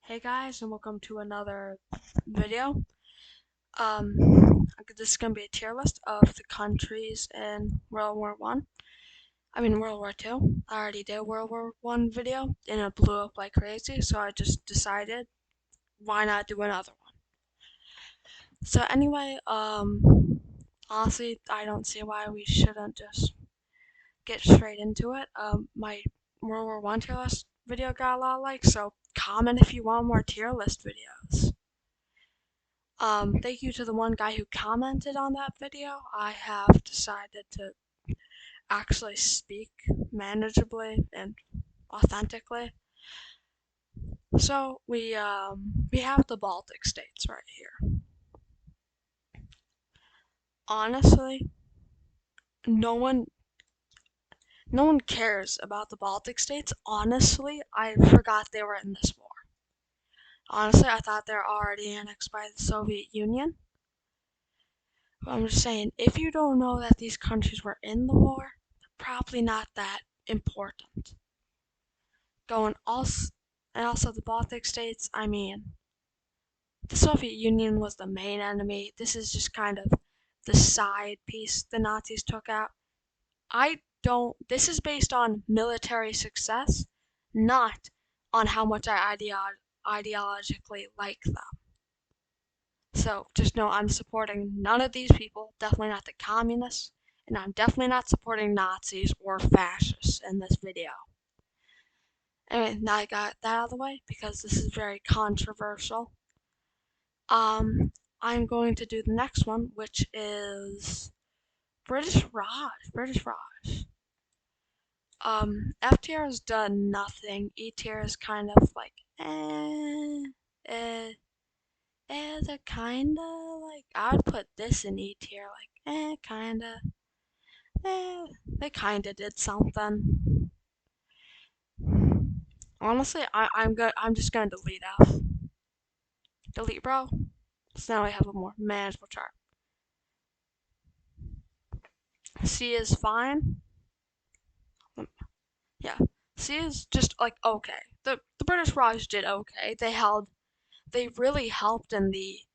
Hey guys, and welcome to another video. This is gonna be a tier list of the countries in World War One. I mean World War Two. I already did World War One video, and it blew up like crazy. So I just decided, why not do another one? So anyway, honestly, I don't see why we shouldn't just get straight into it. My World War One tier list video got a lot of likes, so comment if you want more tier list videos. Thank you to the one guy who commented on that video. I have decided to actually speak manageably and authentically. So we have the Baltic states right here. Honestly, no one cares about the Baltic states. Honestly, I forgot they were in this war. Honestly, I thought they were already annexed by the Soviet Union. But I'm just saying, if you don't know that these countries were in the war, they're probably not that important. And also the Baltic states, I mean, the Soviet Union was the main enemy. This is just kind of the side piece the Nazis took out. This is based on military success, not on how much I ideologically like them. So just know I'm supporting none of these people, definitely not the communists, and I'm definitely not supporting Nazis or fascists in this video. Anyway, now I got that out of the way because this is very controversial. I'm going to do the next one, which is British Raj. British Raj. F tier has done nothing. E tier is kind of like they're kinda like, I would put this in E tier, like kinda, they kinda did something. Honestly, I'm just gonna delete F. Delete, bro. So now I have a more manageable chart. C is fine. Yeah, C is just like okay. The British Raj did okay. They really helped in the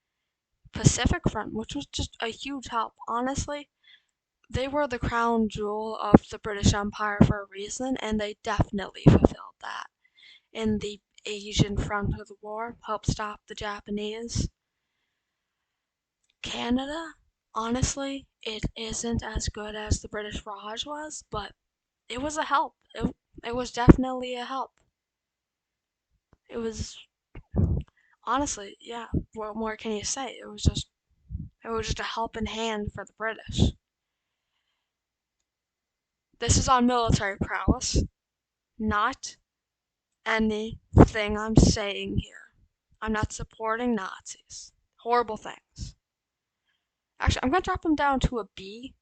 Pacific Front, which was just a huge help. Honestly, they were the crown jewel of the British Empire for a reason, and they definitely fulfilled that. In the Asian front of the war, helped stop the Japanese. Canada, honestly, it isn't as good as the British Raj was, but it was a help. It was definitely a help. It was honestly, yeah. What more can you say? It was just a helping hand for the British. This is on military prowess, not anything I'm saying here. I'm not supporting Nazis. Horrible things. Actually, I'm gonna drop them down to a B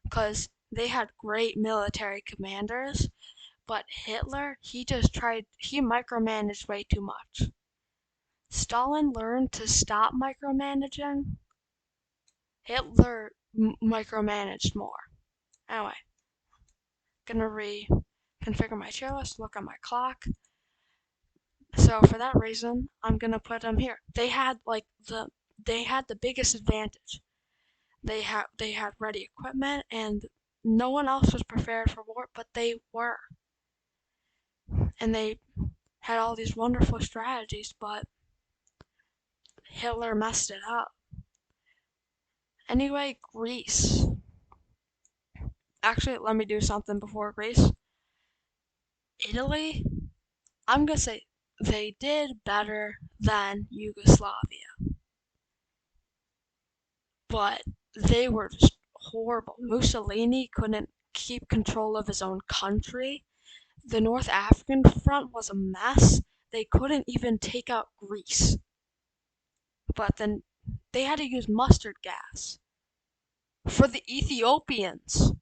because they had great military commanders, but Hitler, he micromanaged way too much. Stalin learned to stop micromanaging. Hitler micromanaged more. Anyway, gonna reconfigure my tier list, look at my clock. So for that reason, I'm gonna put them here. They had the biggest advantage. They had ready equipment, and no one else was prepared for war, but they were. And they had all these wonderful strategies, but Hitler messed it up. Anyway, Greece. Actually, let me do something before Greece. Italy, I'm gonna say they did better than Yugoslavia, but they were just horrible. Mussolini couldn't keep control of his own country. The North African front was a mess. They couldn't even take out Greece. But then they had to use mustard gas for the Ethiopians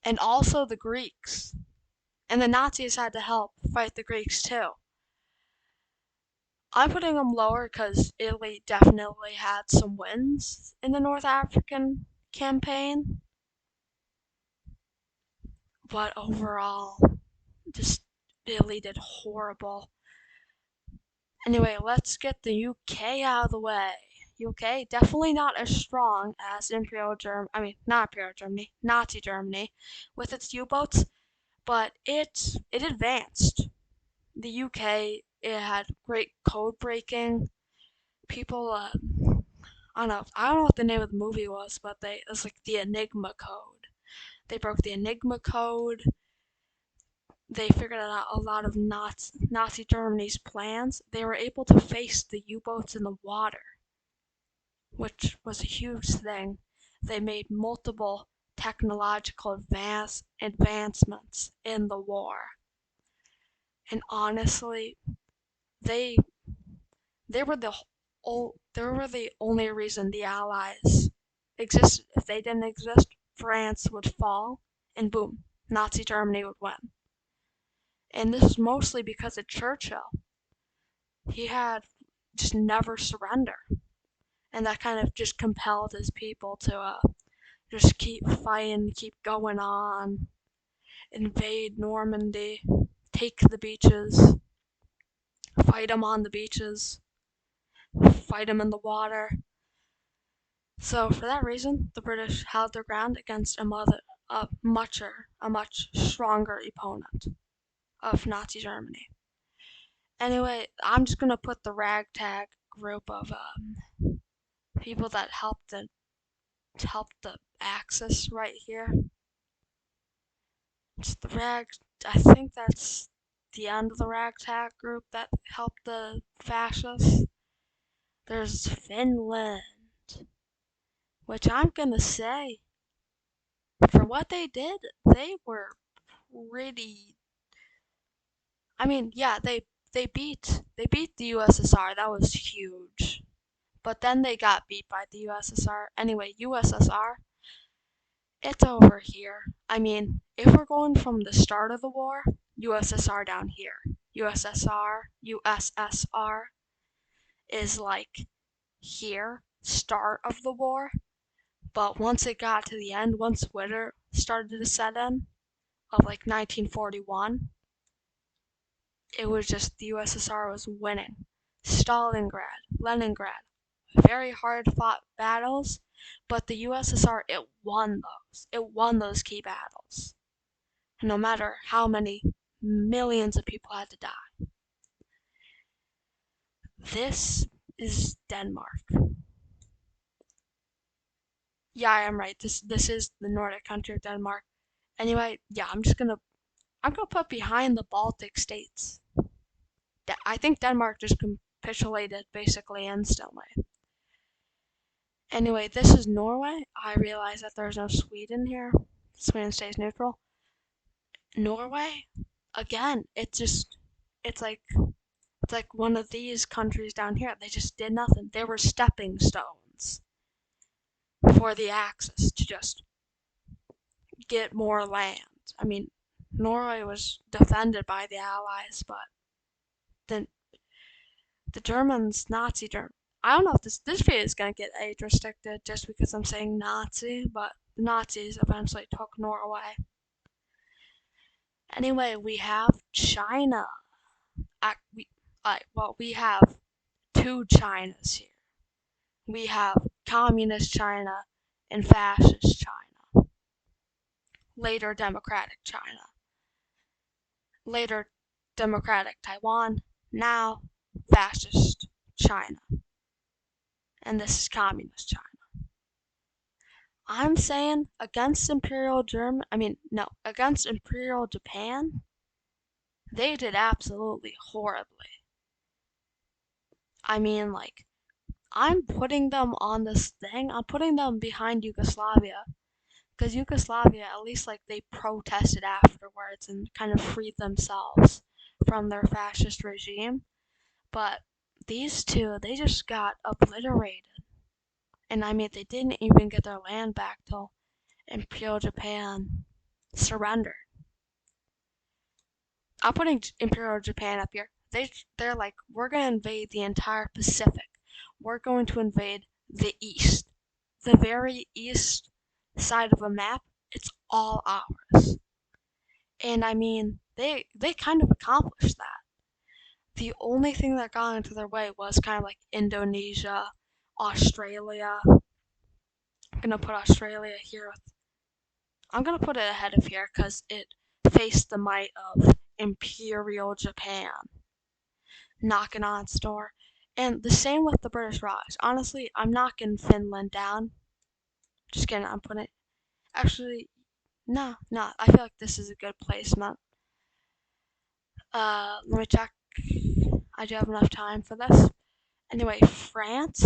and also the Greeks. And the Nazis had to help fight the Greeks too. I'm putting them lower because Italy definitely had some wins in the North African campaign. But overall, just really did horrible. Anyway, let's get the UK out of the way. UK definitely not as strong as Imperial Germany. I mean, not Imperial Germany, Nazi Germany, with its U-boats, but it advanced. The UK, it had great code breaking. People, I don't know what the name of the movie was, but it was like the Enigma code. They broke the Enigma code. They figured out a lot of Nazi Germany's plans. They were able to face the U-boats in the water, which was a huge thing. They made multiple technological advancements in the war. And honestly, they they were the only reason the Allies existed. If they didn't exist, France would fall, and boom, Nazi Germany would win. And this is mostly because of Churchill. He had just never surrender, and that kind of just compelled his people to just keep fighting, keep going on, invade Normandy, take the beaches, fight them on the beaches, fight them in the water. So for that reason, the British held their ground against a much stronger opponent of Nazi Germany. Anyway, I'm just gonna put the ragtag group of people that helped the Axis right here. It's the rag. I think that's the end of the ragtag group that helped the fascists. There's Finland, which I'm gonna say, for what they did, they were pretty. I mean, yeah, they beat the USSR. That was huge. But then they got beat by the USSR. Anyway, USSR, it's over here. I mean, if we're going from the start of the war, USSR down here. USSR is like here, start of the war. But once it got to the end, once winter started to set in, of like 1941, it was just the USSR was winning. Stalingrad, Leningrad, very hard fought battles, but the USSR, it won those. It won those key battles. No matter how many millions of people had to die. This is Denmark. Yeah, I am right. This is the Nordic country of Denmark. Anyway, yeah, I'm gonna put behind the Baltic states. I think Denmark just capitulated basically instantly. Anyway, this is Norway. I realize that there's no Sweden here. Sweden stays neutral. Norway, again, it's like it's like one of these countries down here. They just did nothing. They were stepping stones for the Axis to just get more land. I mean, Norway was defended by the Allies, but the the Germans, Nazi German. I don't know if this video is gonna get age restricted just because I'm saying Nazi, but the Nazis eventually took Norway. Anyway, we have China. We have two Chinas here. We have communist China and fascist China. Later democratic China. Later democratic Taiwan. Now fascist China. And this is communist China. I'm saying against Imperial Germany, against Imperial Japan, they did absolutely horribly. I mean, like, I'm putting them on this thing. I'm putting them behind Yugoslavia. Because Yugoslavia, at least, like, they protested afterwards and kind of freed themselves from their fascist regime. But these two, they just got obliterated. And I mean, they didn't even get their land back till Imperial Japan surrendered. I'm putting Imperial Japan up here. They're like, we're gonna invade the entire Pacific. We're going to invade the East. The very east side of a map, it's all ours. And I mean, they kind of accomplished that. The only thing that got into their way was kind of like Indonesia, Australia. I'm gonna put Australia here. I'm gonna put it ahead of here because it faced the might of Imperial Japan knocking on its door. And the same with the British Raj. Honestly, I'm knocking Finland down. Just kidding, I'm putting it. Actually, no, no. I feel like this is a good placement. Let me check. I do have enough time for this. Anyway, France.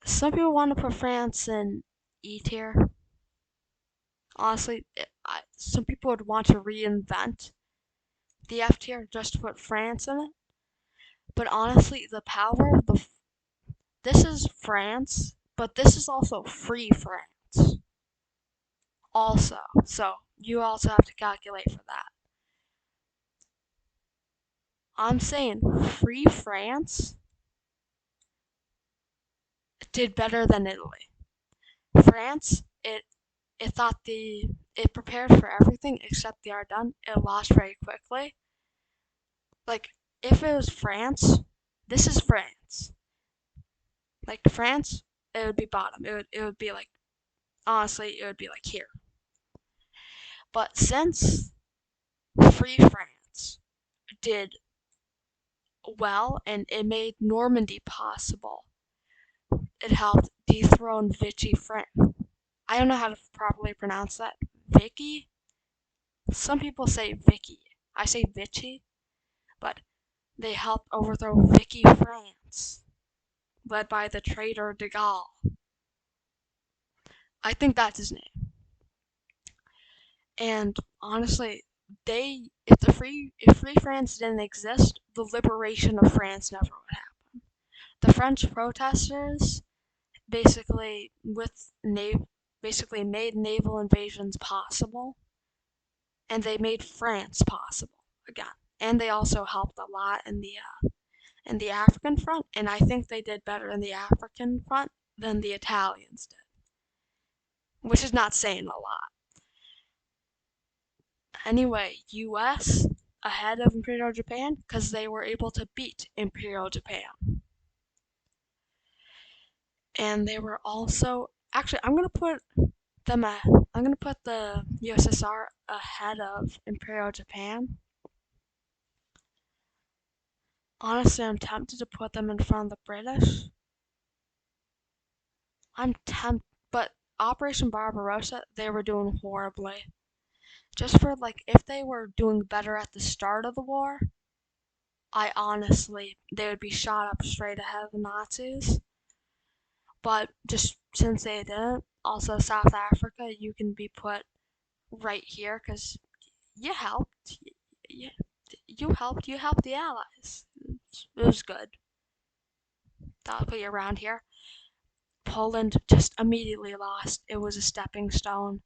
Some people want to put France in E tier. Honestly, some people would want to reinvent the F tier just to put France in it. But honestly, the power, this is France, but this is also free France. Also, so you also have to calculate for that. I'm saying free France did better than Italy. France, it thought it prepared for everything except the Ardennes. It lost very quickly. Like if it was France, this is France. Like France, it would be bottom. It would be like honestly, it would be like here. But since Free France did well and it made Normandy possible, it helped dethrone Vichy France. I don't know how to properly pronounce that. Vicky? Some people say Vicky. I say Vichy, but they helped overthrow Vichy France, led by the traitor de Gaulle. I think that's his name. And honestly, if Free France didn't exist, the liberation of France never would happen. The French protesters basically basically made naval invasions possible, and they made France possible again. And they also helped a lot in the African front, and I think they did better in the African front than the Italians did, which is not saying a lot. Anyway, U.S. ahead of Imperial Japan because they were able to beat Imperial Japan. And they were also actually I'm gonna put the USSR ahead of Imperial Japan. Honestly, I'm tempted to put them in front of the British. But Operation Barbarossa, they were doing horribly. Just for like, if they were doing better at the start of the war, they would be shot up straight ahead of the Nazis. But just since they didn't, also South Africa, you can be put right here because you helped. You helped the Allies. It was good. I'll put you around here. Poland just immediately lost. It was a stepping stone.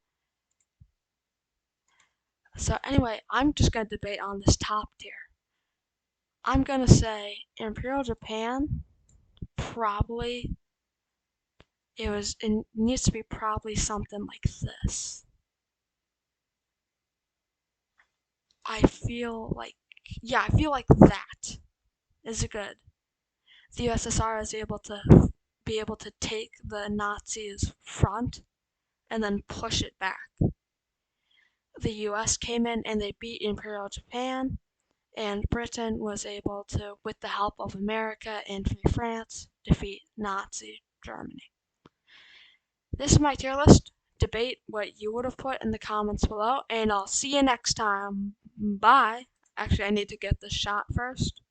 So anyway, I'm just gonna debate on this top tier. I'm gonna say Imperial Japan probably it needs to be probably something like this. I feel like that is good. The USSR is able to take the Nazis' front and then push it back. The US came in and they beat Imperial Japan, and Britain was able to, with the help of America and Free France, defeat Nazi Germany. This is my tier list. Debate what you would have put in the comments below, and I'll see you next time. Bye. Actually, I need to get this shot first.